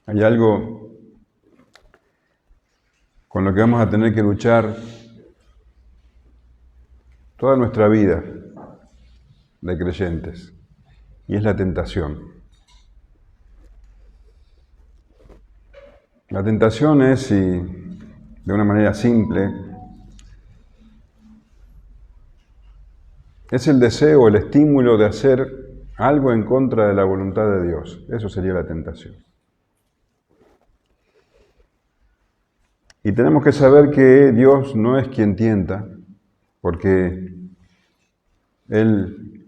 Hay algo con lo que vamos a tener que luchar toda nuestra vida de creyentes, y es la tentación. La tentación es, y de una manera simple, es el deseo, el estímulo de hacer algo en contra de la voluntad de Dios. Eso sería la tentación. Y tenemos que saber que Dios no es quien tienta, porque Él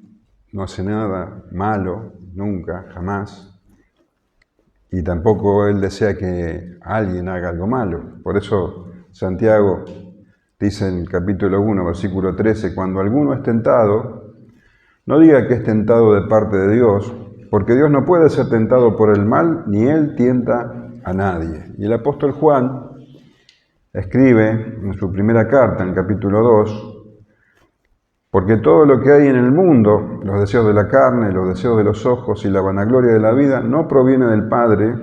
no hace nada malo, nunca, jamás, y tampoco Él desea que alguien haga algo malo. Por eso Santiago dice en el capítulo 1, versículo 13, cuando alguno es tentado, no diga que es tentado de parte de Dios, porque Dios no puede ser tentado por el mal, ni Él tienta a nadie. Y el apóstol Juan escribe en su primera carta, en el capítulo 2, porque todo lo que hay en el mundo, los deseos de la carne, los deseos de los ojos y la vanagloria de la vida, no proviene del Padre,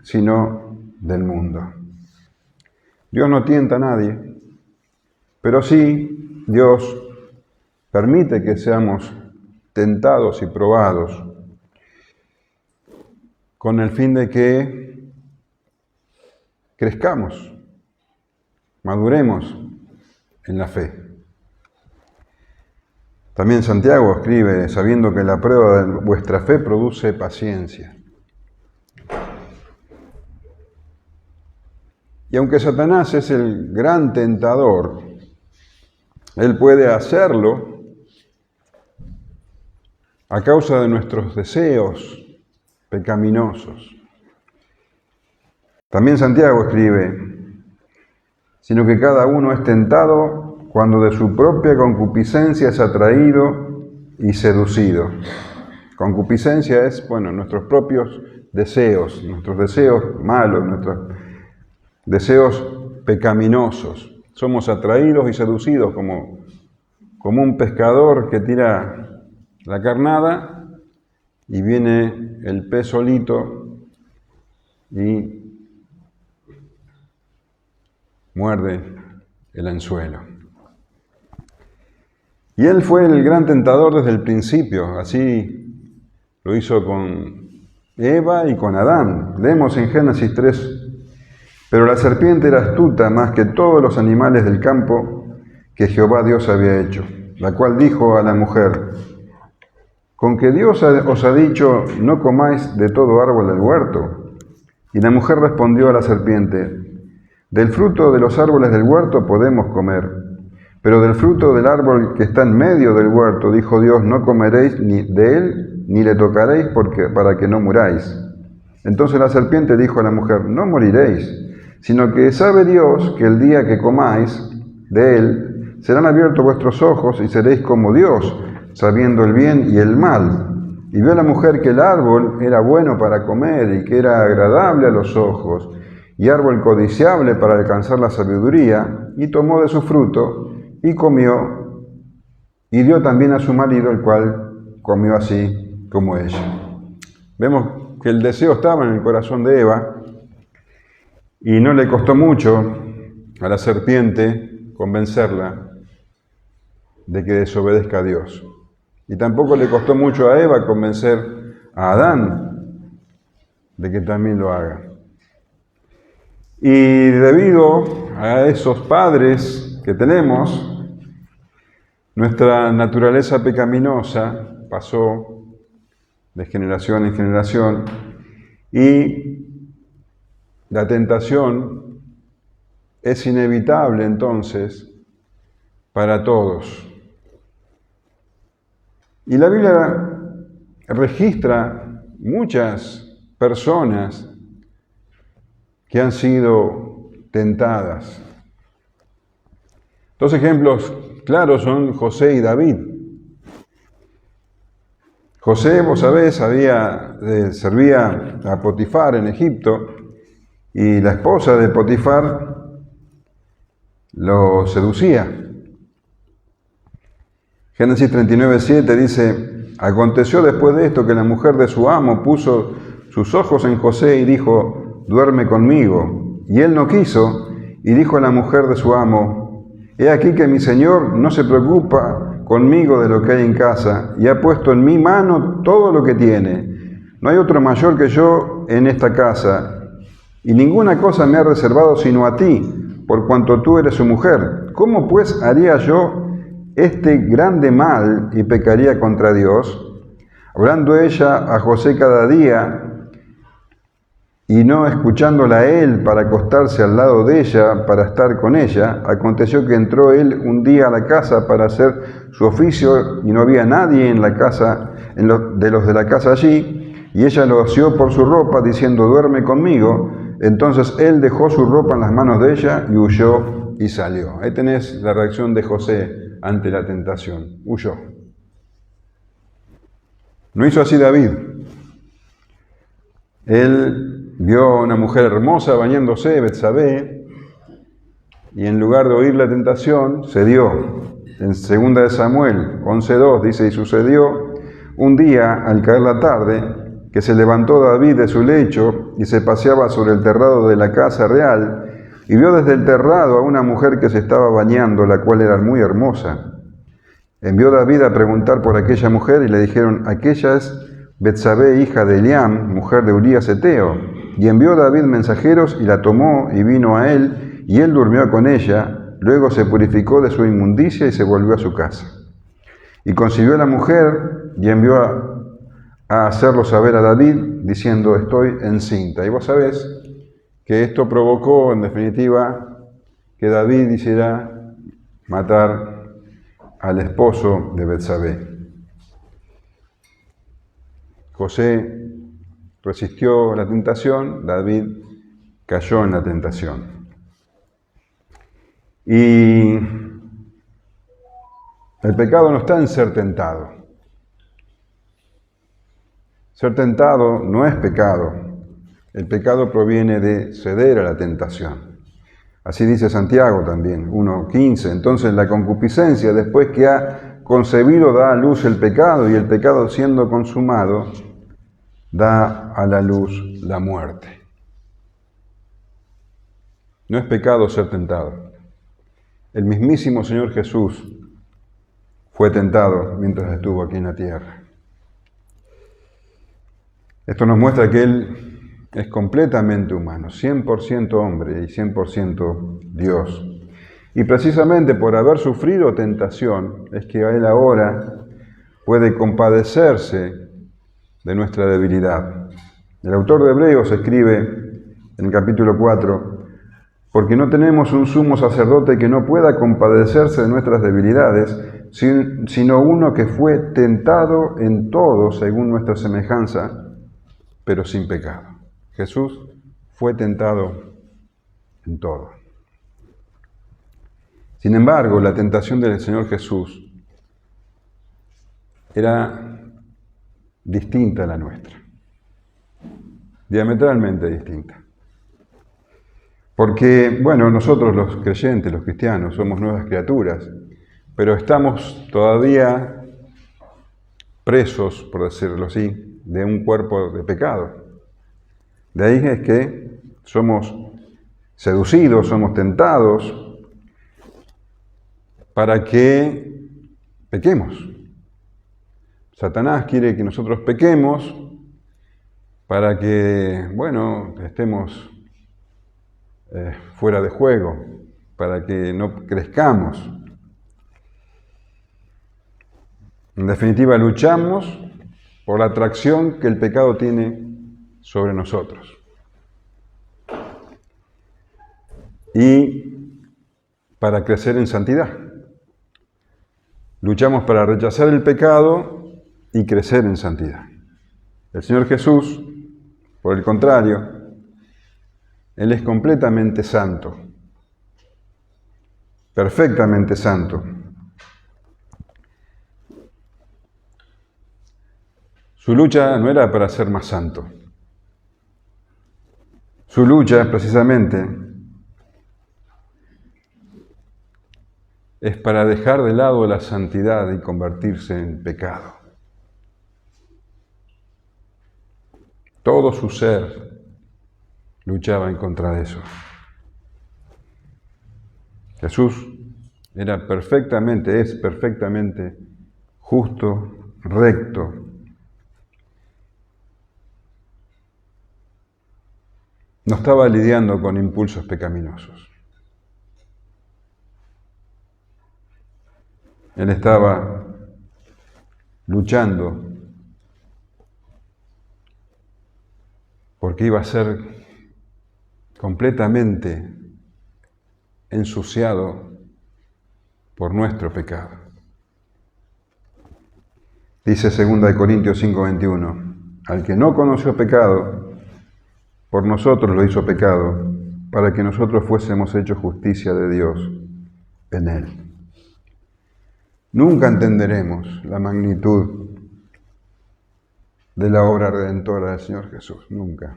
sino del mundo. Dios no tienta a nadie, pero sí Dios permite que seamos tentados y probados con el fin de que crezcamos, maduremos en la fe. También Santiago escribe, sabiendo que la prueba de vuestra fe produce paciencia. Y aunque Satanás es el gran tentador, él puede hacerlo a causa de nuestros deseos pecaminosos. También Santiago escribe, sino que cada uno es tentado cuando de su propia concupiscencia es atraído y seducido. Concupiscencia es, nuestros propios deseos, nuestros deseos malos, nuestros deseos pecaminosos. Somos atraídos y seducidos como un pescador que tira la carnada y viene el pez solito y muerde el anzuelo. Y él fue el gran tentador desde el principio, así lo hizo con Eva y con Adán. Leemos en Génesis 3, pero la serpiente era astuta más que todos los animales del campo que Jehová Dios había hecho, la cual dijo a la mujer, ¿con que Dios os ha dicho, no comáis de todo árbol del huerto? Y la mujer respondió a la serpiente, del fruto de los árboles del huerto podemos comer, pero del fruto del árbol que está en medio del huerto, dijo Dios, no comeréis ni de él, ni le tocaréis para que no muráis. Entonces la serpiente dijo a la mujer, no moriréis, sino que sabe Dios que el día que comáis de él, serán abiertos vuestros ojos y seréis como Dios, sabiendo el bien y el mal. Y vio la mujer que el árbol era bueno para comer y que era agradable a los ojos, y árbol codiciable para alcanzar la sabiduría, y tomó de su fruto, y comió, y dio también a su marido, el cual comió así como ella. Vemos que el deseo estaba en el corazón de Eva, y no le costó mucho a la serpiente convencerla de que desobedezca a Dios. Y tampoco le costó mucho a Eva convencer a Adán de que también lo haga. Y debido a esos padres que tenemos, nuestra naturaleza pecaminosa pasó de generación en generación y la tentación es inevitable entonces para todos. Y la Biblia registra muchas personas que han sido tentadas. Dos ejemplos claros son José y David. José, vos sabés, servía a Potifar en Egipto y la esposa de Potifar lo seducía. Génesis 39:7 dice, aconteció después de esto que la mujer de su amo puso sus ojos en José y dijo, duerme conmigo. Y él no quiso, y dijo a la mujer de su amo, he aquí que mi señor no se preocupa conmigo de lo que hay en casa, y ha puesto en mi mano todo lo que tiene. No hay otro mayor que yo en esta casa, y ninguna cosa me ha reservado sino a ti, por cuanto tú eres su mujer. ¿Cómo pues haría yo este grande mal y pecaría contra Dios? Hablando ella a José cada día, y no escuchándola a él para acostarse al lado de ella, para estar con ella, aconteció que entró él un día a la casa para hacer su oficio, y no había nadie en la casa, de los de la casa allí, y ella lo asió por su ropa, diciendo, duerme conmigo. Entonces él dejó su ropa en las manos de ella, y huyó y salió. Ahí tenés la reacción de José ante la tentación. Huyó. No hizo así David. Él vio a una mujer hermosa bañándose, Betsabé, y en lugar de oír la tentación, cedió. En 2 de Samuel 11:2 dice, y sucedió un día, al caer la tarde, que se levantó David de su lecho y se paseaba sobre el terrado de la casa real, y vio desde el terrado a una mujer que se estaba bañando, la cual era muy hermosa. Envió David a preguntar por aquella mujer, y le dijeron, aquella es Betsabé, hija de Eliam, mujer de Urías Eteo. Y envió David mensajeros, y la tomó, y vino a él, y él durmió con ella. Luego se purificó de su inmundicia, y se volvió a su casa. Y concibió a la mujer, y envió a hacerlo saber a David, diciendo, estoy encinta. Y vos sabés que esto provocó, en definitiva, que David hiciera matar al esposo de Betsabé. José resistió la tentación, David cayó en la tentación. Y el pecado no está en ser tentado. Ser tentado no es pecado. El pecado proviene de ceder a la tentación. Así dice Santiago también, 1:15. Entonces la concupiscencia, después que ha concebido, da a luz el pecado, y el pecado siendo consumado, da a la luz la muerte. No es pecado ser tentado. El mismísimo Señor Jesús fue tentado mientras estuvo aquí en la tierra. Esto nos muestra que Él es completamente humano, 100% hombre y 100% Dios. Y precisamente por haber sufrido tentación, es que Él ahora puede compadecerse de nuestra debilidad. El autor de Hebreos escribe en el capítulo 4, porque no tenemos un sumo sacerdote que no pueda compadecerse de nuestras debilidades, sino uno que fue tentado en todo según nuestra semejanza, pero sin pecado. Jesús fue tentado en todo. Sin embargo, la tentación del Señor Jesús era distinta a la nuestra, diametralmente distinta. Porque, bueno, nosotros los creyentes, los cristianos, somos nuevas criaturas, pero estamos todavía presos, por decirlo así, de un cuerpo de pecado. De ahí es que somos seducidos, somos tentados para que pequemos. Satanás quiere que nosotros pequemos para que, bueno, estemos fuera de juego, para que no crezcamos. En definitiva, luchamos por la atracción que el pecado tiene sobre nosotros. Y para crecer en santidad. Luchamos para rechazar el pecado y crecer en santidad. El Señor Jesús, por el contrario, Él es completamente santo, perfectamente santo. Su lucha no era para ser más santo. Su lucha, precisamente, es para dejar de lado la santidad y convertirse en pecado. Todo su ser luchaba en contra de eso. Jesús es perfectamente justo, recto. No estaba lidiando con impulsos pecaminosos. Él estaba luchando porque iba a ser completamente ensuciado por nuestro pecado. Dice 2 Corintios 5:21, al que no conoció pecado, por nosotros lo hizo pecado, para que nosotros fuésemos hechos justicia de Dios en él. Nunca entenderemos la magnitud de la obra redentora del Señor Jesús, nunca.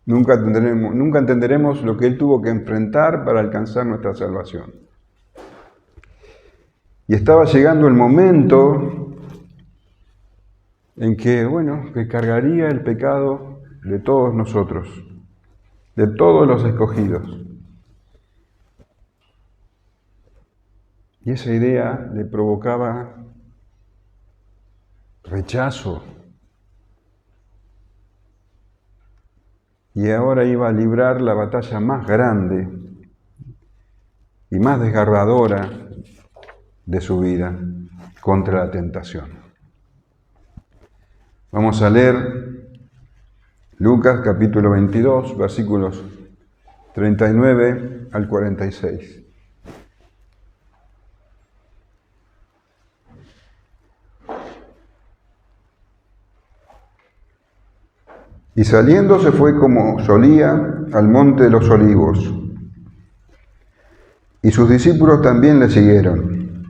Nunca entenderemos lo que Él tuvo que enfrentar para alcanzar nuestra salvación. Y estaba llegando el momento en que cargaría el pecado de todos nosotros, de todos los escogidos. Y esa idea le provocaba rechazo. Y ahora iba a librar la batalla más grande y más desgarradora de su vida contra la tentación. Vamos a leer Lucas capítulo 22, versículos 39 al 46. Y saliendo se fue como solía al monte de los olivos, y sus discípulos también le siguieron.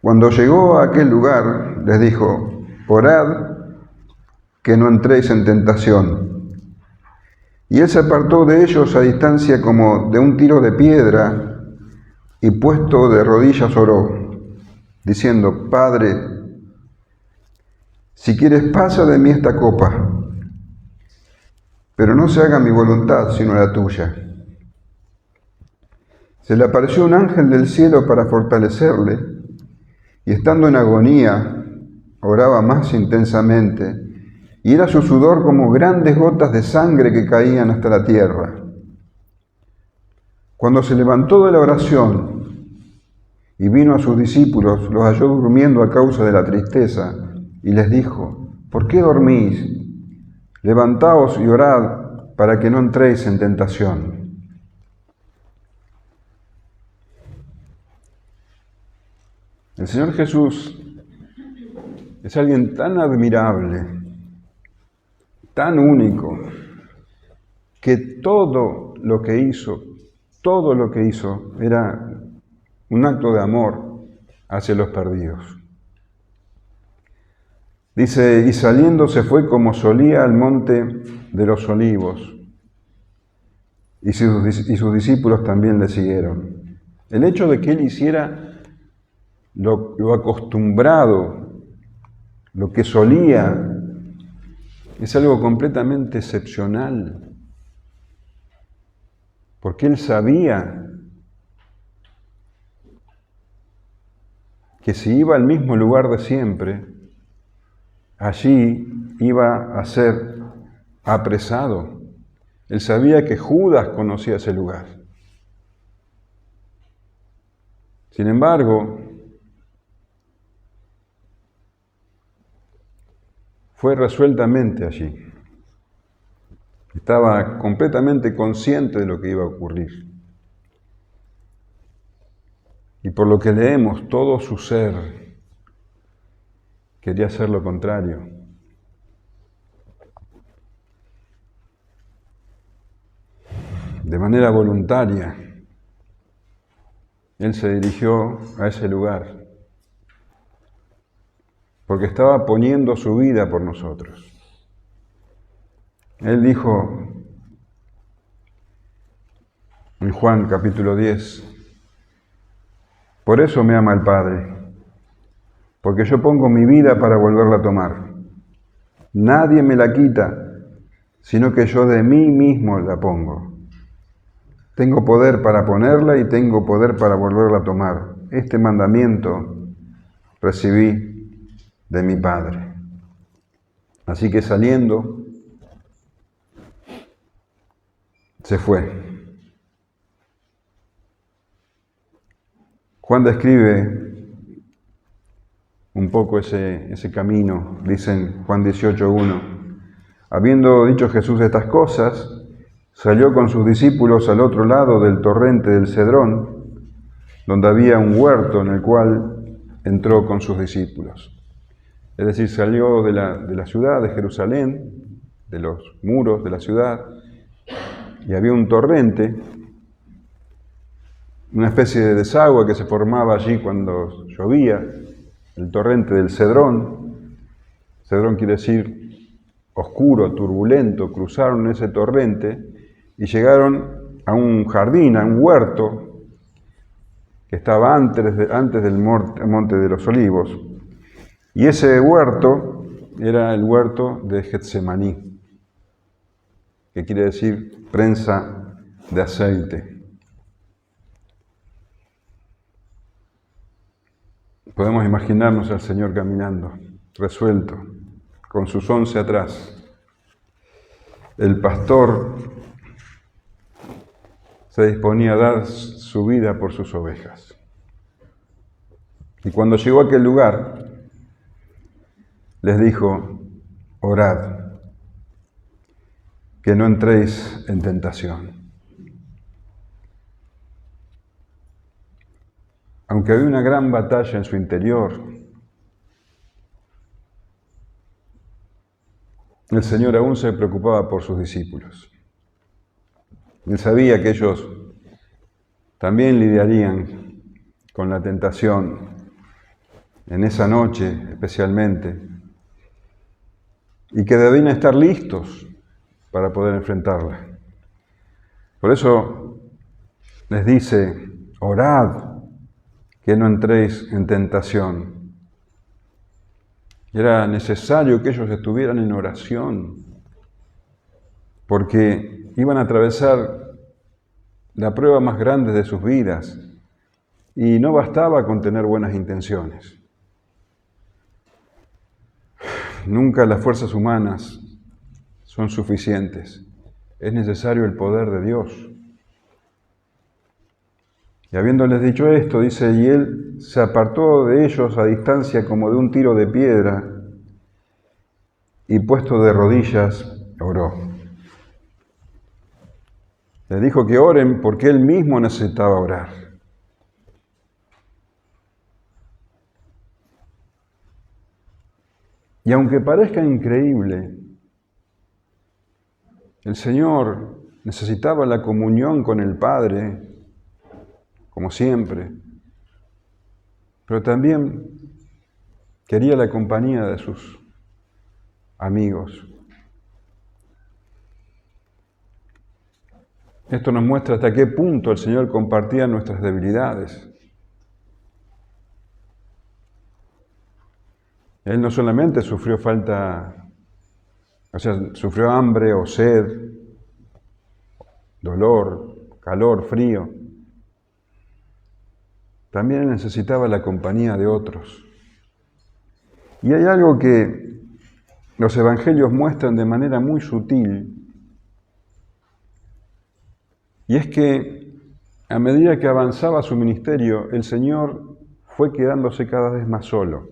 Cuando llegó a aquel lugar, les dijo: orad que no entréis en tentación. Y él se apartó de ellos a distancia como de un tiro de piedra, y puesto de rodillas oró, diciendo: Padre, si quieres, pasa de mí esta copa, pero no se haga mi voluntad, sino la tuya. Se le apareció un ángel del cielo para fortalecerle, y estando en agonía, oraba más intensamente, y era su sudor como grandes gotas de sangre que caían hasta la tierra. Cuando se levantó de la oración y vino a sus discípulos, los halló durmiendo a causa de la tristeza, y les dijo: ¿por qué dormís? Levantaos y orad para que no entréis en tentación. El Señor Jesús es alguien tan admirable, tan único, que todo lo que hizo era un acto de amor hacia los perdidos. Dice: y saliendo se fue como solía al monte de los olivos, y sus discípulos también le siguieron. El hecho de que él hiciera lo acostumbrado, lo que solía, es algo completamente excepcional, porque él sabía que si iba al mismo lugar de siempre, allí iba a ser apresado. Él sabía que Judas conocía ese lugar. Sin embargo, fue resueltamente allí. Estaba completamente consciente de lo que iba a ocurrir. Y por lo que leemos, todo su ser quería hacer lo contrario. De manera voluntaria, él se dirigió a ese lugar, porque estaba poniendo su vida por nosotros. Él dijo en Juan capítulo 10, por eso me ama el Padre, porque yo pongo mi vida para volverla a tomar. Nadie me la quita, sino que yo de mí mismo la pongo. Tengo poder para ponerla y tengo poder para volverla a tomar. Este mandamiento recibí de mi Padre. Así que saliendo, se fue. Juan describe un poco ese camino, dice en Juan 18:1. Habiendo dicho Jesús estas cosas, salió con sus discípulos al otro lado del torrente del Cedrón, donde había un huerto en el cual entró con sus discípulos. Es decir, salió de la ciudad de Jerusalén, de los muros de la ciudad, y había un torrente, una especie de desagüe que se formaba allí cuando llovía, el torrente del Cedrón. Cedrón quiere decir oscuro, turbulento. Cruzaron ese torrente y llegaron a un jardín, a un huerto que estaba antes del monte de los Olivos. Y ese huerto era el huerto de Getsemaní, que quiere decir prensa de aceite. Podemos imaginarnos al Señor caminando, resuelto, con sus 11 atrás. El pastor se disponía a dar su vida por sus ovejas. Y cuando llegó a aquel lugar, les dijo: orad, que no entréis en tentación. Aunque había una gran batalla en su interior, el Señor aún se preocupaba por sus discípulos. Él sabía que ellos también lidiarían con la tentación en esa noche especialmente, y que debían estar listos para poder enfrentarla. Por eso les dice: orad, que no entréis en tentación. Era necesario que ellos estuvieran en oración, porque iban a atravesar la prueba más grande de sus vidas, y no bastaba con tener buenas intenciones. Nunca las fuerzas humanas son suficientes. Es necesario el poder de Dios. Y habiéndoles dicho esto, dice: y él se apartó de ellos a distancia como de un tiro de piedra, y puesto de rodillas, oró. Les dijo que oren porque él mismo necesitaba orar. Y aunque parezca increíble, el Señor necesitaba la comunión con el Padre, como siempre, pero también quería la compañía de sus amigos. Esto nos muestra hasta qué punto el Señor compartía nuestras debilidades. Él no solamente sufrió sufrió hambre o sed, dolor, calor, frío. También él necesitaba la compañía de otros. Y hay algo que los evangelios muestran de manera muy sutil, y es que a medida que avanzaba su ministerio, el Señor fue quedándose cada vez más solo.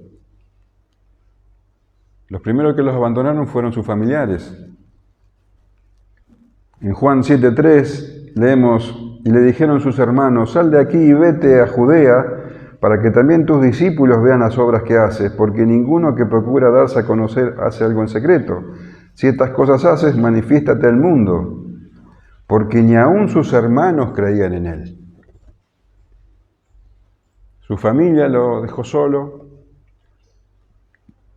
Los primeros que los abandonaron fueron sus familiares. En Juan 7:3 leemos: y le dijeron sus hermanos: sal de aquí y vete a Judea, para que también tus discípulos vean las obras que haces, porque ninguno que procura darse a conocer hace algo en secreto. Si estas cosas haces, manifiéstate al mundo, porque ni aun sus hermanos creían en él. Su familia lo dejó solo.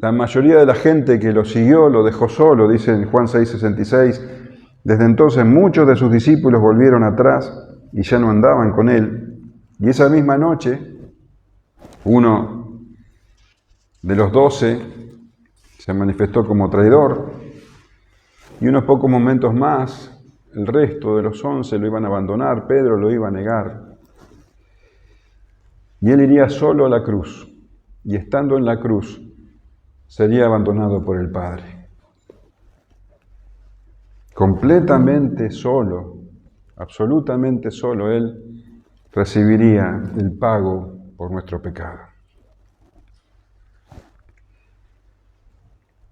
La mayoría de la gente que lo siguió lo dejó solo, dice en Juan 6:66. Desde entonces muchos de sus discípulos volvieron atrás y ya no andaban con él. Y esa misma noche, uno de los 12 se manifestó como traidor, Y unos pocos momentos más, el resto de los 11 lo iban a abandonar, Pedro lo iba a negar. Y él iría solo a la cruz, y estando en la cruz, sería abandonado por el Padre. Completamente solo, absolutamente solo, Él recibiría el pago por nuestro pecado.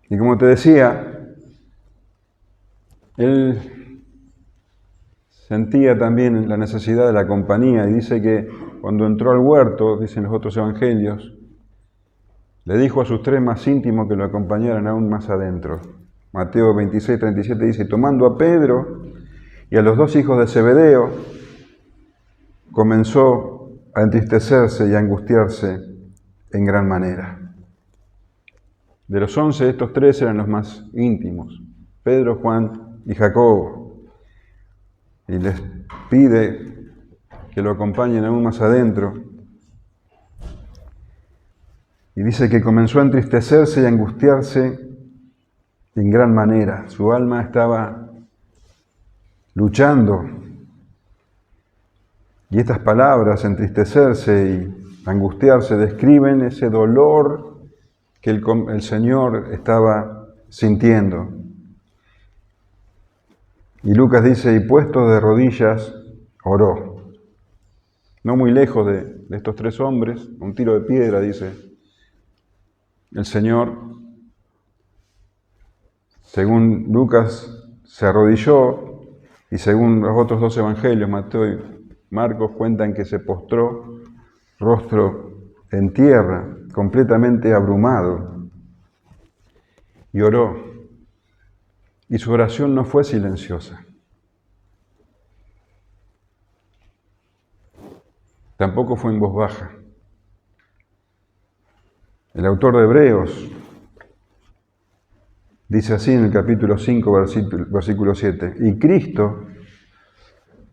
Y como te decía, Él sentía también la necesidad de la compañía y dice que cuando entró al huerto, dicen los otros evangelios, le dijo a sus 3 más íntimos que lo acompañaran aún más adentro. Mateo 26, 37 dice, tomando a Pedro y a los 2 hijos de Zebedeo, comenzó a entristecerse y a angustiarse en gran manera. De los 11, estos 3 eran los más íntimos, Pedro, Juan y Jacobo. Y les pide que lo acompañen aún más adentro. Y dice que comenzó a entristecerse y a angustiarse en gran manera. Su alma estaba luchando. Y estas palabras, entristecerse y angustiarse, describen ese dolor que el Señor estaba sintiendo. Y Lucas dice, y puesto de rodillas, oró. No muy lejos de estos 3 hombres, a un tiro de piedra, dice el Señor. Según Lucas, se arrodilló, y según los otros 2 evangelios, Mateo y Marcos, cuentan que se postró rostro en tierra, completamente abrumado, y oró. Y su oración no fue silenciosa. Tampoco fue en voz baja. El autor de Hebreos dice así en el capítulo 5, versículo 7, y Cristo,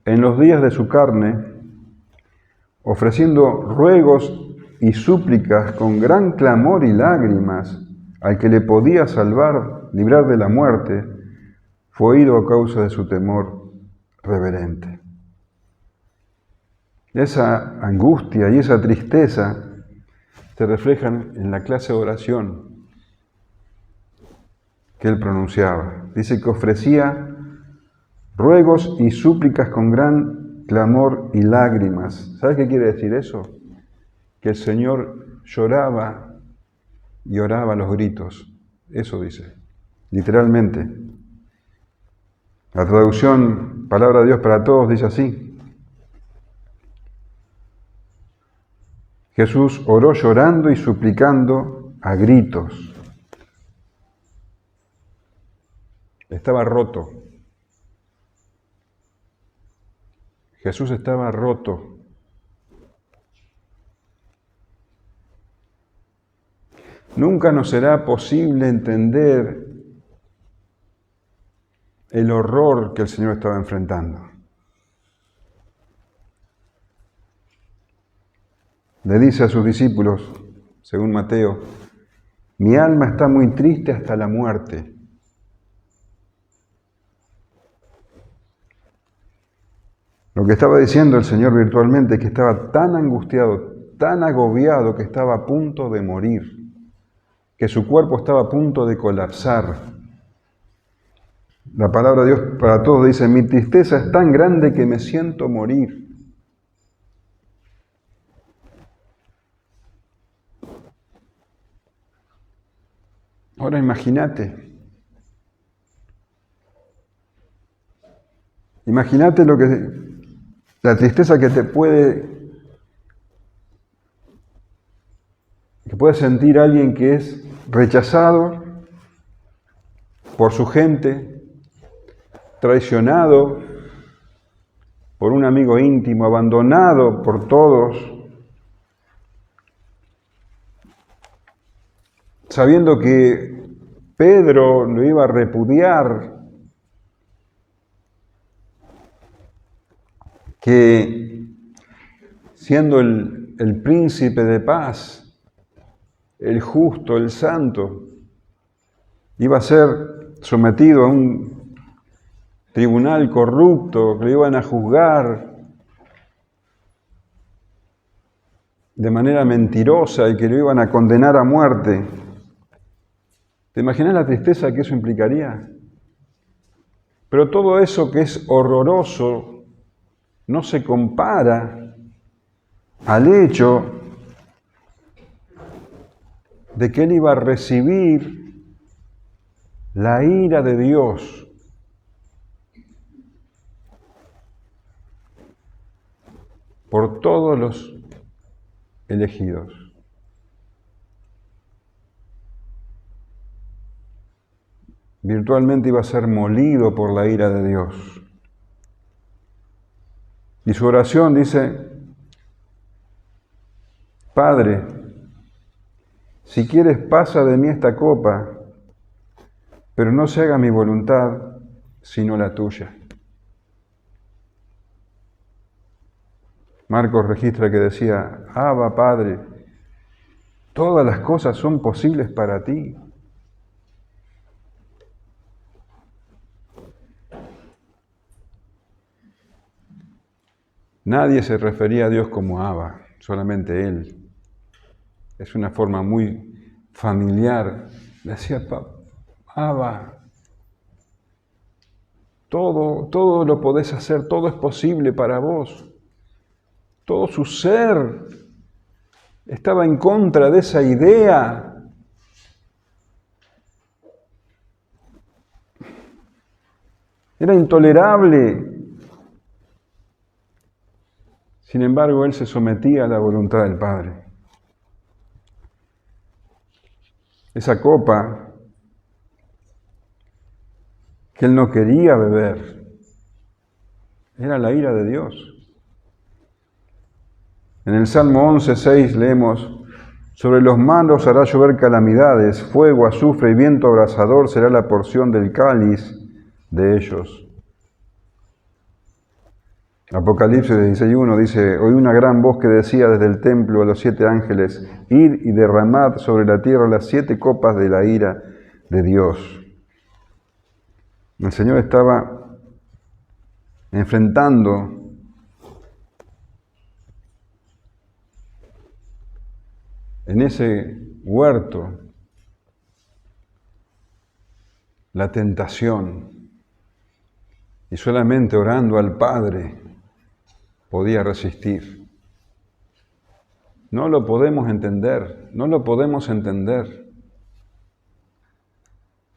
en los días de su carne, ofreciendo ruegos y súplicas con gran clamor y lágrimas al que le podía salvar, librar de la muerte, fue oído a causa de su temor reverente. Esa angustia y esa tristeza se reflejan en la clase de oración que él pronunciaba. Dice que ofrecía ruegos y súplicas con gran clamor y lágrimas. ¿Sabes qué quiere decir eso? Que el Señor lloraba y oraba a los gritos. Eso dice, literalmente. La traducción Palabra de Dios para Todos dice así. Jesús oró llorando y suplicando a gritos. Estaba roto. Jesús estaba roto. Nunca nos será posible entender el horror que el Señor estaba enfrentando. Le dice a sus discípulos, según Mateo, mi alma está muy triste hasta la muerte. Lo que estaba diciendo el Señor virtualmente es que estaba tan angustiado, tan agobiado, que estaba a punto de morir, que su cuerpo estaba a punto de colapsar. La palabra de Dios para todos dice, mi tristeza es tan grande que me siento morir. Ahora imagínate la tristeza que puede sentir alguien que es rechazado por su gente, traicionado por un amigo íntimo, abandonado por todos, sabiendo que Pedro lo iba a repudiar, que siendo el príncipe de paz, el justo, el santo, iba a ser sometido a un tribunal corrupto, que lo iban a juzgar de manera mentirosa y que lo iban a condenar a muerte. ¿Te imaginas la tristeza que eso implicaría? Pero todo eso que es horroroso no se compara al hecho de que él iba a recibir la ira de Dios por todos los elegidos. Virtualmente iba a ser molido por la ira de Dios. Y su oración dice: Padre, si quieres pasa de mí esta copa, pero no se haga mi voluntad, sino la tuya. Marcos registra que decía: Abba, Padre, todas las cosas son posibles para ti. Nadie se refería a Dios como Abba, solamente Él. Es una forma muy familiar. Decía: Abba, todo lo podés hacer, todo es posible para vos. Todo su ser estaba en contra de esa idea. Era intolerable. Sin embargo, él se sometía a la voluntad del Padre. Esa copa que él no quería beber era la ira de Dios. En el Salmo 11:6 leemos: sobre los malos hará llover calamidades, fuego, azufre y viento abrasador será la porción del cáliz de ellos. Apocalipsis 16:1 dice: oí una gran voz que decía desde el templo a los 7 ángeles: id y derramad sobre la tierra las 7 copas de la ira de Dios. El Señor estaba enfrentando en ese huerto la tentación, y solamente orando al Padre podía resistir. No lo podemos entender,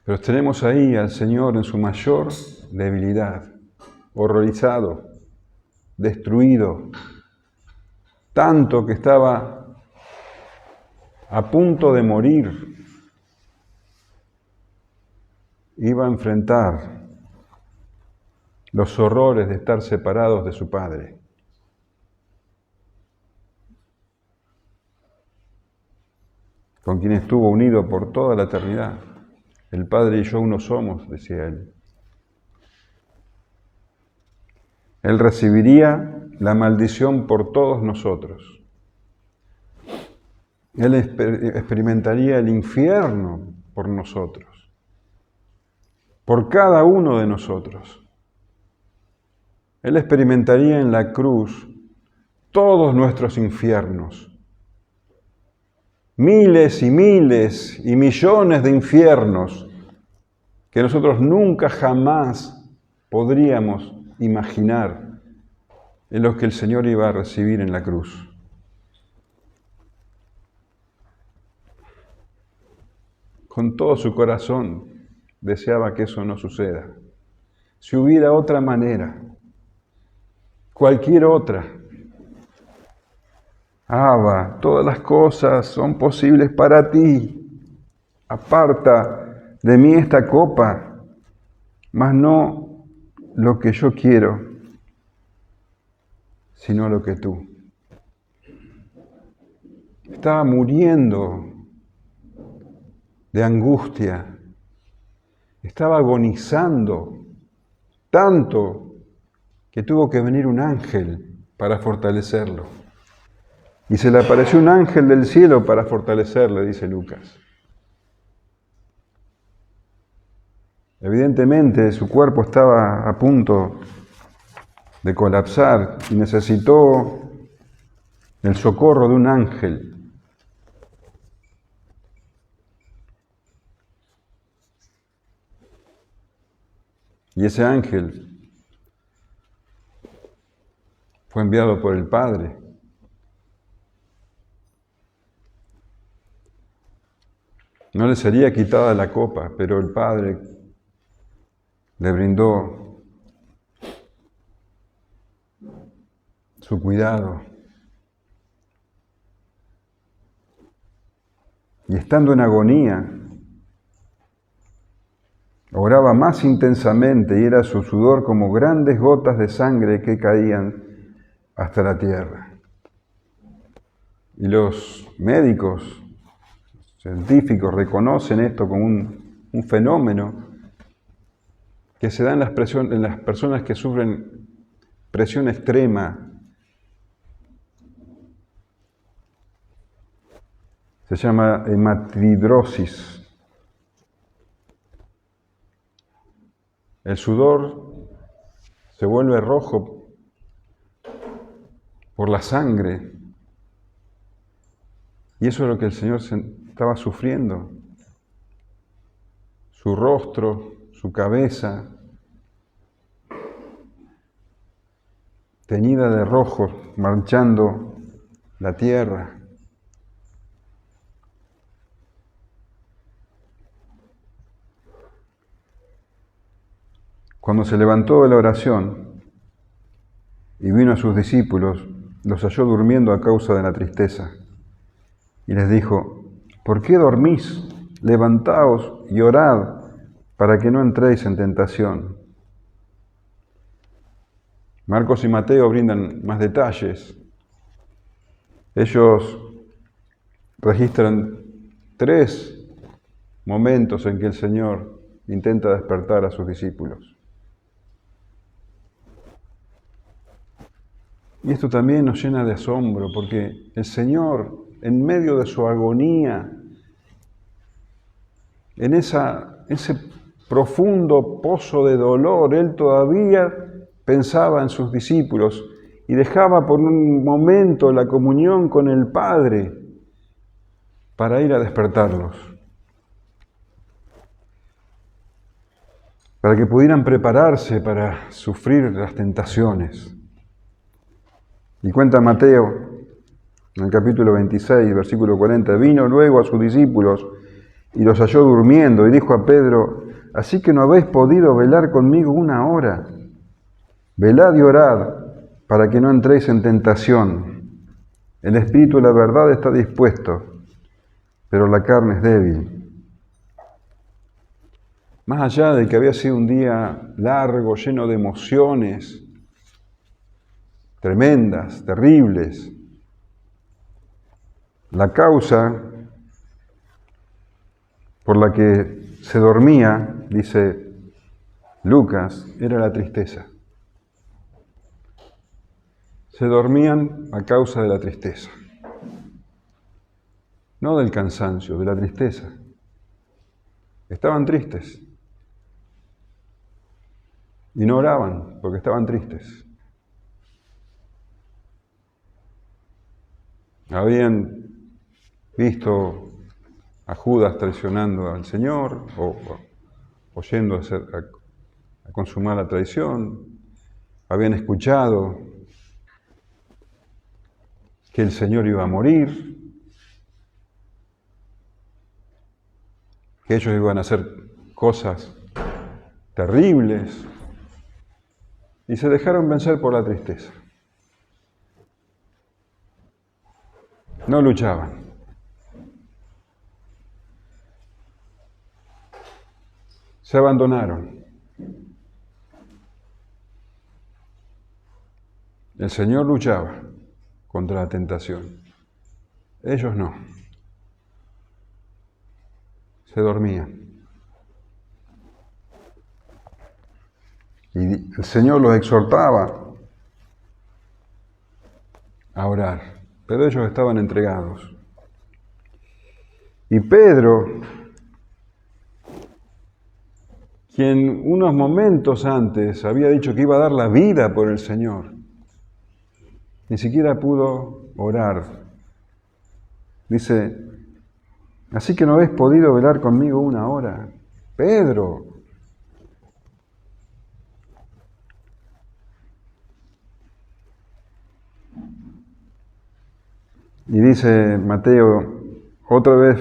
pero tenemos ahí al Señor en su mayor debilidad, horrorizado, destruido, tanto que estaba a punto de morir. Iba a enfrentar los horrores de estar separados de su Padre. Con quien estuvo unido por toda la eternidad. El Padre y yo uno somos, decía él. Él recibiría la maldición por todos nosotros. Él experimentaría el infierno por nosotros, por cada uno de nosotros. Él experimentaría en la cruz todos nuestros infiernos. Miles y miles y millones de infiernos que nosotros nunca jamás podríamos imaginar en los que el Señor iba a recibir en la cruz. Con todo su corazón deseaba que eso no suceda. Si hubiera otra manera, cualquier otra, Abba, todas las cosas son posibles para ti. Aparta de mí esta copa, mas no lo que yo quiero, sino lo que tú. Estaba muriendo de angustia, estaba agonizando tanto que tuvo que venir un ángel para fortalecerlo. Y se le apareció un ángel del cielo para fortalecerle, dice Lucas. Evidentemente su cuerpo estaba a punto de colapsar y necesitó el socorro de un ángel. Y ese ángel fue enviado por el Padre. No le sería quitada la copa, pero el Padre le brindó su cuidado. Y estando en agonía, oraba más intensamente y era su sudor como grandes gotas de sangre que caían hasta la tierra. Y los médicos científicos reconocen esto como un fenómeno que se da en las personas que sufren presión extrema. Se llama hematidrosis. El sudor se vuelve rojo por la sangre. Y eso es lo que el Señor estaba sufriendo. Su rostro, su cabeza, teñida de rojo, manchando la tierra. Cuando se levantó de la oración y vino a sus discípulos, los halló durmiendo a causa de la tristeza. Y les dijo: ¿por qué dormís? Levantaos y orad para que no entréis en tentación. Marcos y Mateo brindan más detalles. Ellos registran 3 momentos en que el Señor intenta despertar a sus discípulos. Y esto también nos llena de asombro, porque el Señor, en medio de su agonía, en ese profundo pozo de dolor, Él todavía pensaba en sus discípulos y dejaba por un momento la comunión con el Padre para ir a despertarlos, para que pudieran prepararse para sufrir las tentaciones. Y cuenta Mateo, en el capítulo 26, versículo 40, vino luego a sus discípulos y los halló durmiendo y dijo a Pedro: ¿así que no habéis podido velar conmigo 1 hora? Velad y orad para que no entréis en tentación. El espíritu, la verdad, está dispuesto, pero la carne es débil. Más allá de que había sido un día largo, lleno de emociones tremendas, terribles, la causa por la que se dormía, dice Lucas, era la tristeza. Se dormían a causa de la tristeza. No del cansancio, de la tristeza. Estaban tristes. Y no oraban porque estaban tristes. Habían visto a Judas traicionando al Señor o yendo a consumar la traición. Habían escuchado que el Señor iba a morir, que ellos iban a hacer cosas terribles, y se dejaron vencer por la tristeza. No luchaban. Se abandonaron. El Señor luchaba contra la tentación. Ellos no. Se dormían. Y el Señor los exhortaba a orar, pero ellos estaban entregados. Y Pedro, quien unos momentos antes había dicho que iba a dar la vida por el Señor, ni siquiera pudo orar. Dice, ¿así que no habéis podido velar conmigo una hora? Pedro. Y dice Mateo, otra vez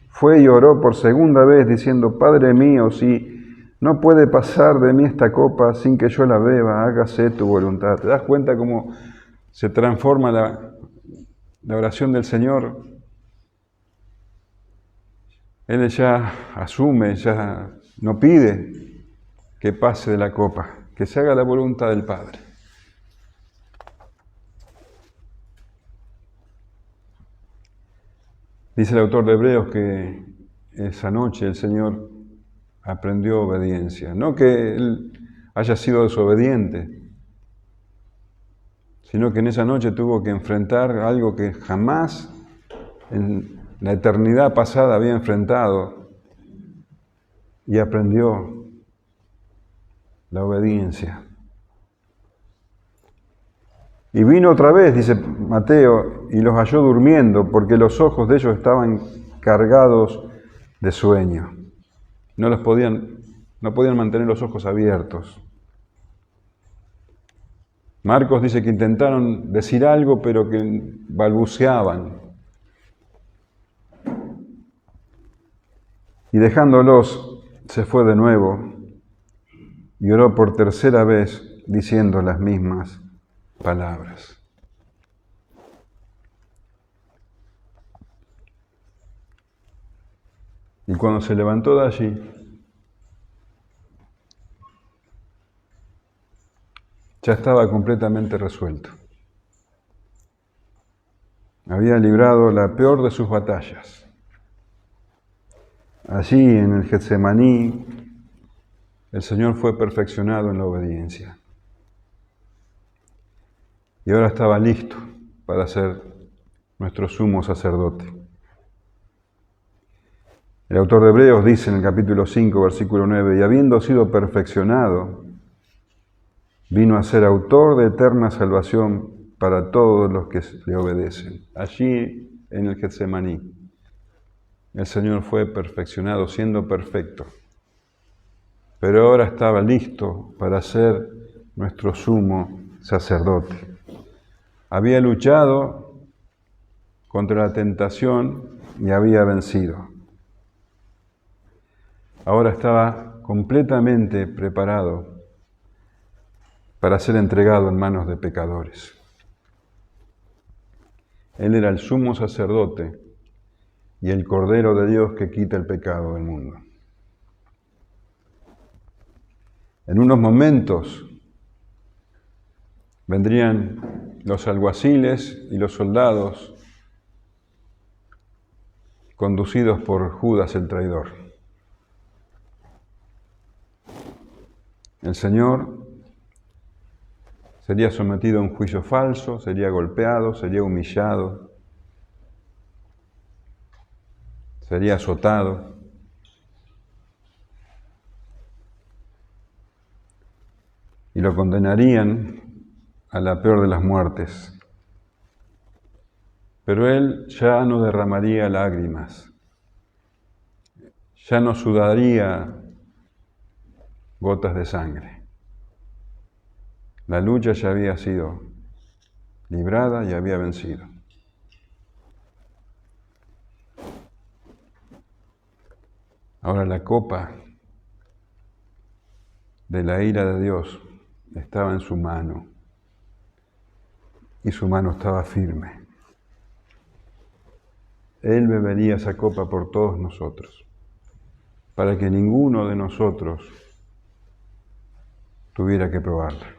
fue y oró por segunda vez diciendo, Padre mío, si no puede pasar de mí esta copa sin que yo la beba, hágase tu voluntad. ¿Te das cuenta cómo se transforma la oración del Señor? Él ya asume, ya no pide que pase de la copa, que se haga la voluntad del Padre. Dice el autor de Hebreos que esa noche el Señor aprendió obediencia. No que Él haya sido desobediente, sino que en esa noche tuvo que enfrentar algo que jamás en la eternidad pasada había enfrentado y aprendió la obediencia. Y vino otra vez, dice Mateo, y los halló durmiendo, porque los ojos de ellos estaban cargados de sueño. No podían mantener los ojos abiertos. Marcos dice que intentaron decir algo, pero que balbuceaban. Y dejándolos, se fue de nuevo y oró por tercera vez, diciendo las mismas palabras. Y cuando se levantó de allí, ya estaba completamente resuelto. Había librado la peor de sus batallas. Allí en el Getsemaní, el Señor fue perfeccionado en la obediencia. Y ahora estaba listo para ser nuestro sumo sacerdote. El autor de Hebreos dice en el capítulo 5, versículo 9, y habiendo sido perfeccionado, vino a ser autor de eterna salvación para todos los que le obedecen. Allí en el Getsemaní, el Señor fue perfeccionado, siendo perfecto. Pero ahora estaba listo para ser nuestro sumo sacerdote. Había luchado contra la tentación y había vencido. Ahora estaba completamente preparado para ser entregado en manos de pecadores. Él era el sumo sacerdote y el Cordero de Dios que quita el pecado del mundo. En unos momentos vendrían los alguaciles y los soldados conducidos por Judas el traidor. El Señor sería sometido a un juicio falso, sería golpeado, sería humillado, sería azotado. Y lo condenarían a la peor de las muertes. Pero Él ya no derramaría lágrimas, ya no sudaría gotas de sangre. La lucha ya había sido librada y había vencido. Ahora la copa de la ira de Dios estaba en su mano y su mano estaba firme. Él bebería esa copa por todos nosotros, para que ninguno de nosotros tuviera que probarla.